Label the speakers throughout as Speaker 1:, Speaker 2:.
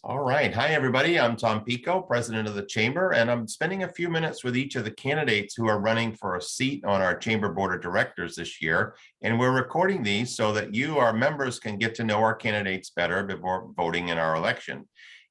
Speaker 1: All right. Hi, everybody. I'm Tom Pico, president of the Chamber, and I'm spending a few minutes with each of the candidates who are running for a seat on our Chamber Board of Directors this year. And we're recording these so that you, our members, can get to know our candidates better before voting in our election.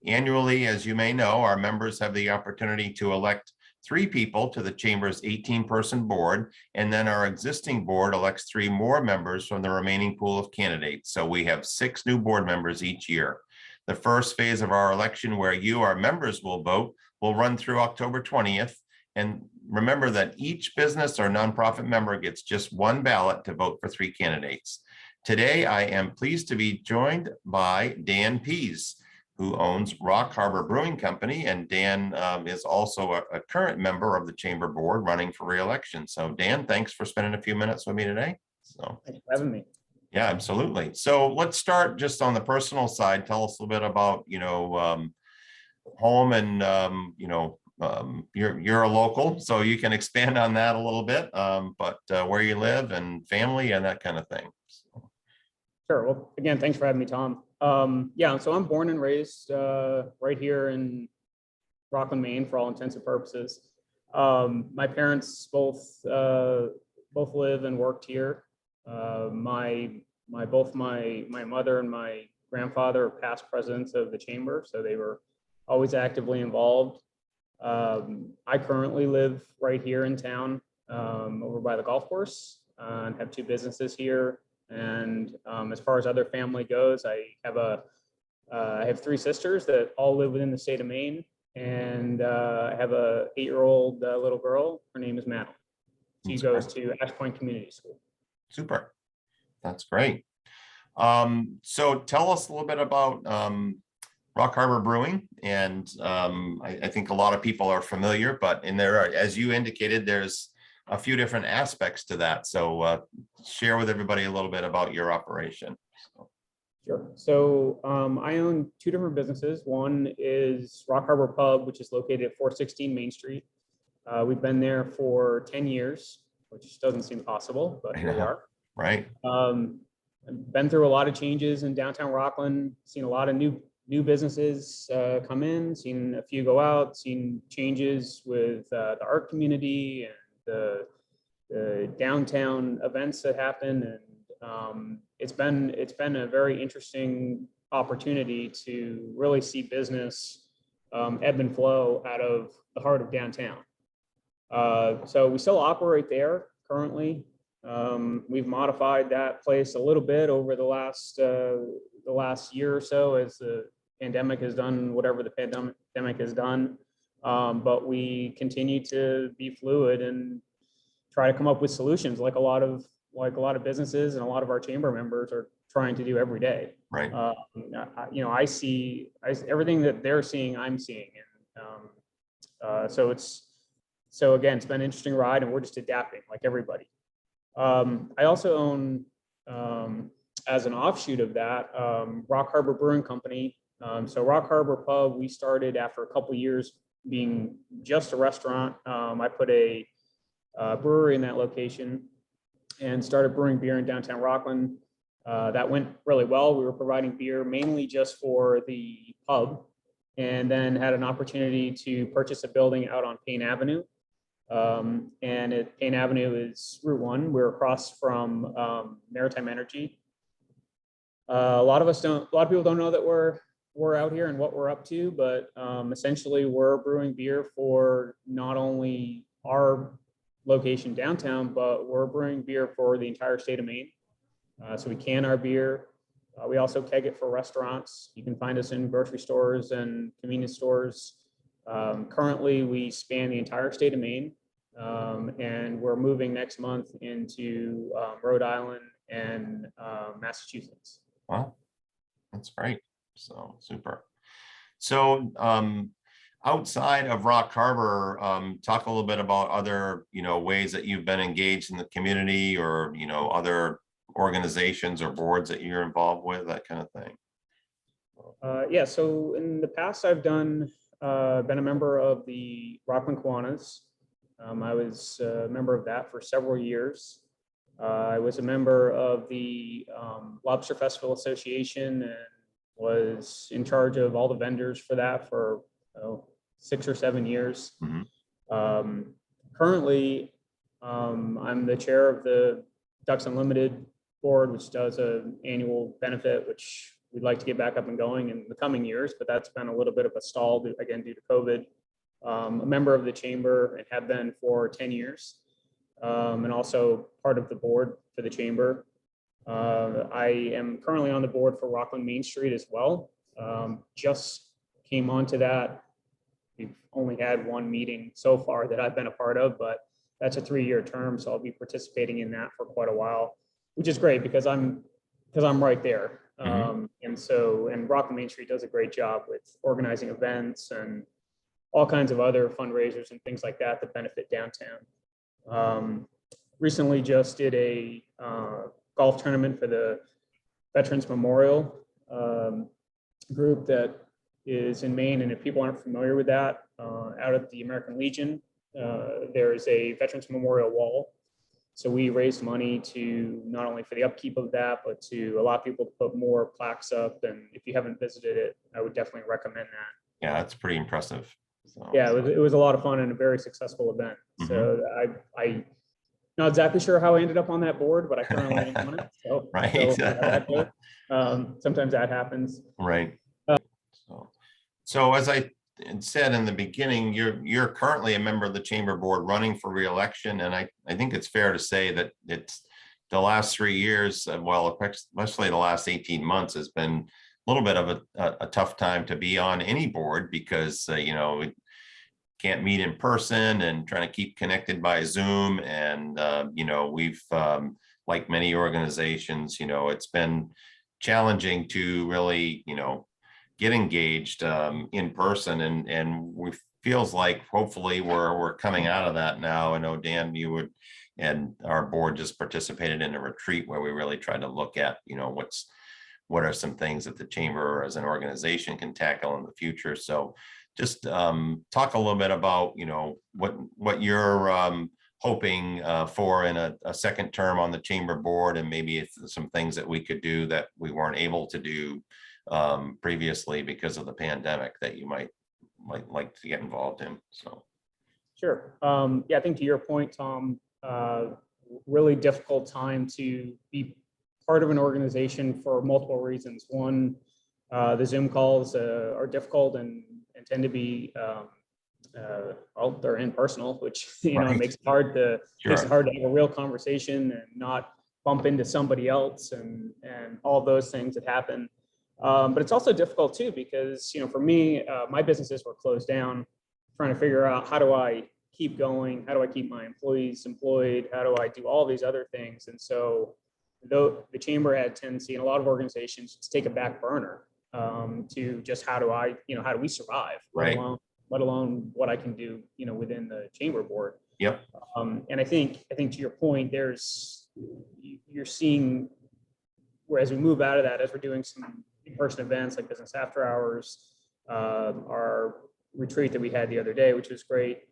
Speaker 1: Annually, as you may know, our members have the opportunity to elect 3 people to the Chamber's 18-person board, and then our existing board elects 3 more members from the remaining pool of candidates. So we have 6 new board members each year. The first phase of our election, where you, our members, will vote, will run through October 20th. And remember that each business or nonprofit member gets just 1 ballot to vote for 3 candidates. Today, I am pleased to be joined by Dan Pease, who owns Rock Harbor Brewing Company. And Dan is also a current member of the Chamber Board running for re-election. So Dan, thanks for spending a few minutes with me today.
Speaker 2: Thanks for having me.
Speaker 1: Yeah, absolutely. So let's start just on the personal side. Tell us a little bit about, home and, you're a local, so you can expand on that a little bit, but where you live and family and that kind of thing. So.
Speaker 2: Sure. Well, again, thanks for having me, Tom. Yeah, so I'm born and raised right here in Rockland, Maine, for all intents and purposes. My parents both live and worked here. Both my mother and my grandfather are past presidents of the chamber, so they were always actively involved. I currently live right here in town, over by the golf course, and have 2 businesses here. And as far as other family goes, I have 3 sisters that all live within the state of Maine, and I have a 8-year-old little girl. Her name is Madeline. She goes to Ash Point Community School.
Speaker 1: Super. That's great. So tell us a little bit about Rock Harbor Brewing. And I think a lot of people are familiar, but in there, as you indicated, there's a few different aspects to that. So share with everybody a little bit about your operation.
Speaker 2: Sure. So I own 2 different businesses. One is Rock Harbor Pub, which is located at 416 Main Street. We've been there for 10 years, which doesn't seem possible, but here we are.
Speaker 1: Right.
Speaker 2: I've been through a lot of changes in downtown Rockland, seen a lot of new businesses come in, seen a few go out, seen changes with the art community and the downtown events that happen. And it's been a very interesting opportunity to really see business ebb and flow out of the heart of downtown. So we still operate there currently. We've modified that place a little bit over the last year or so as the pandemic has done whatever the pandemic has done. But we continue to be fluid and try to come up with solutions like a lot of businesses and a lot of our chamber members are trying to do every day.
Speaker 1: Right.
Speaker 2: I see everything that they're seeing, I'm seeing. And so again, it's been an interesting ride, and we're just adapting like everybody. I also own, as an offshoot of that, Rock Harbor Brewing Company. So Rock Harbor Pub, we started after a couple years being just a restaurant. I put a brewery in that location and started brewing beer in downtown Rockland. That went really well. We were providing beer mainly just for the pub, and then had an opportunity to purchase a building out on Payne Avenue. And Payne Avenue is Route 1. We're across from Maritime Energy. A lot of people don't know that we're out here and what we're up to, but essentially we're brewing beer for not only our location downtown, but we're brewing beer for the entire state of Maine. So we can our beer. We also keg it for restaurants. You can find us in grocery stores and convenience stores. Currently, we span the entire state of Maine, and we're moving next month into Rhode Island and Massachusetts.
Speaker 1: Wow, that's great. So super. So outside of Rock Harbor, talk a little bit about other, ways that you've been engaged in the community, or, other organizations or boards that you're involved with, that kind of thing.
Speaker 2: Yeah, so in the past, I've been a member of the Rockland Kiwanis. I was a member of that for several years. I was a member of the Lobster Festival Association and was in charge of all the vendors for that for 6 or 7 years.
Speaker 1: Mhm.
Speaker 2: Currently, I'm the chair of the Ducks Unlimited board, which does an annual benefit, which we'd like to get back up and going in the coming years, but that's been a little bit of a stall, again, due to COVID. A member of the chamber and have been for 10 years, and also part of the board for the chamber. I am currently on the board for Rockland Main Street as well. Just came onto that. We've only had one meeting so far that I've been a part of, but that's a 3-year term, so I'll be participating in that for quite a while, which is great because I'm right there. And Rockland Main Street does a great job with organizing events and all kinds of other fundraisers and things like that that benefit downtown. Recently just did a golf tournament for the Veterans Memorial group that is in Maine. And if people aren't familiar with that, out at the American Legion, there is a Veterans Memorial wall. So we raised money to not only for the upkeep of that, but to allow people to put more plaques up. And if you haven't visited it, I would definitely recommend that.
Speaker 1: Yeah, that's pretty impressive. So.
Speaker 2: Yeah, it was a lot of fun and a very successful event. So I not exactly sure how I ended up on that board, but I currently am on it. So,
Speaker 1: right.
Speaker 2: Sometimes that happens.
Speaker 1: Right. So as I said in the beginning, you're currently a member of the chamber board running for re-election, and I think it's fair to say that it's the last 3 years, well, especially the last 18 months, has been a little bit of a tough time to be on any board because we can't meet in person and trying to keep connected by Zoom, and we've like many organizations, it's been challenging to really get engaged in person, and we feels like hopefully we're coming out of that now. I know, Dan, you and our board just participated in a retreat where we really tried to look at what are some things that the chamber as an organization can tackle in the future. So just talk a little bit about what you're hoping for in a second term on the chamber board, and maybe if some things that we could do that we weren't able to do previously because of the pandemic that you might like to get involved in. So
Speaker 2: sure. Yeah, I think to your point, Tom, really difficult time to be part of an organization for multiple reasons. One, the Zoom calls are difficult and tend to be they're impersonal, which
Speaker 1: right.
Speaker 2: makes it hard to have a real conversation and not bump into somebody else and all those things that happen. But it's also difficult too, because, for me, my businesses were closed down, trying to figure out how do I keep going? How do I keep my employees employed? How do I do all these other things? And so though the chamber had tendency in a lot of organizations to take a back burner to just how do we survive,
Speaker 1: right.
Speaker 2: let alone what I can do, within the chamber board.
Speaker 1: Yep.
Speaker 2: And I think to your point, you're seeing where as we move out of that, as we're doing some in-person events like Business After Hours, our retreat that we had the other day, which was great,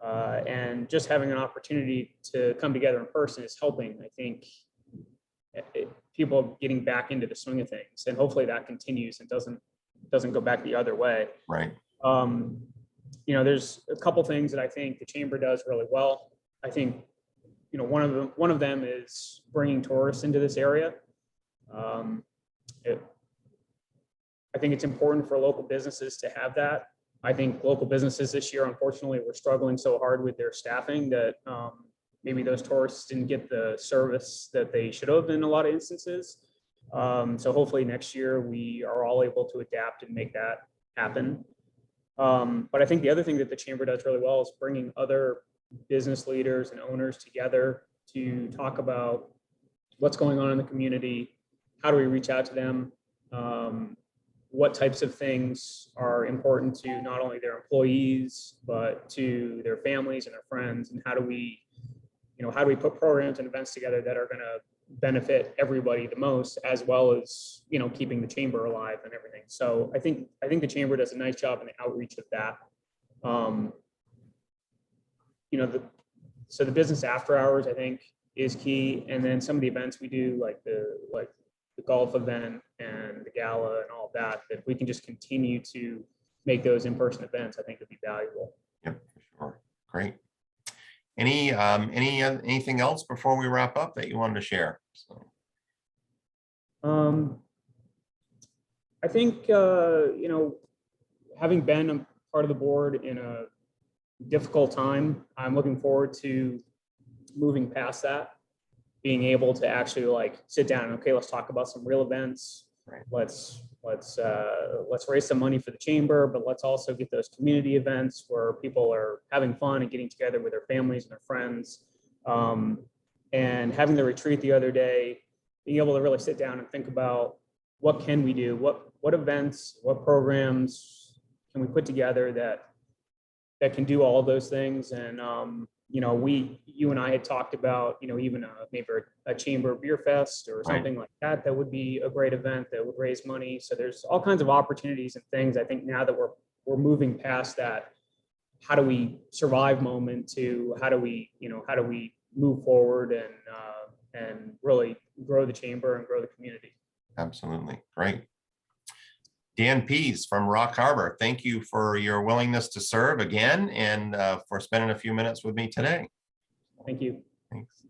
Speaker 2: and just having an opportunity to come together in person is helping. I think people getting back into the swing of things, and hopefully that continues and doesn't go back the other way.
Speaker 1: Right.
Speaker 2: There's a couple things that I think the chamber does really well. I think one of them is bringing tourists into this area. I think it's important for local businesses to have that. I think local businesses this year, unfortunately, were struggling so hard with their staffing that maybe those tourists didn't get the service that they should have in a lot of instances. So hopefully next year we are all able to adapt and make that happen. But I think the other thing that the chamber does really well is bringing other business leaders and owners together to talk about what's going on in the community. How do we reach out to them? What types of things are important to not only their employees, but to their families and their friends? And how do we put programs and events together that are going to benefit everybody the most, as well as, keeping the chamber alive and everything. So I think the chamber does a nice job in the outreach of that. So the Business After Hours, I think, is key. And then some of the events we do, like the golf event and the gala and all that, that if we can just continue to make those in-person events, I think it'd be valuable.
Speaker 1: Yep, for sure. Great. Anything else before we wrap up that you wanted to share? So,
Speaker 2: I think, having been a part of the board in a difficult time, I'm looking forward to moving past that, being able to actually like sit down and, okay, let's talk about some real events.
Speaker 1: Right.
Speaker 2: Let's raise some money for the chamber, but let's also get those community events where people are having fun and getting together with their families and their friends. And having the retreat the other day, being able to really sit down and think about what can we do, what events, what programs can we put together that can do all of those things. And you and I had talked about, even maybe a chamber beer fest or something like that. That would be a great event that would raise money. So there's all kinds of opportunities and things. I think now that we're moving past that, how do we survive moment to how do we move forward and really grow the chamber and grow the community.
Speaker 1: Absolutely. Great. Dan Pease from Rock Harbor, thank you for your willingness to serve again and for spending a few minutes with me today.
Speaker 2: Thank you.
Speaker 1: Thanks.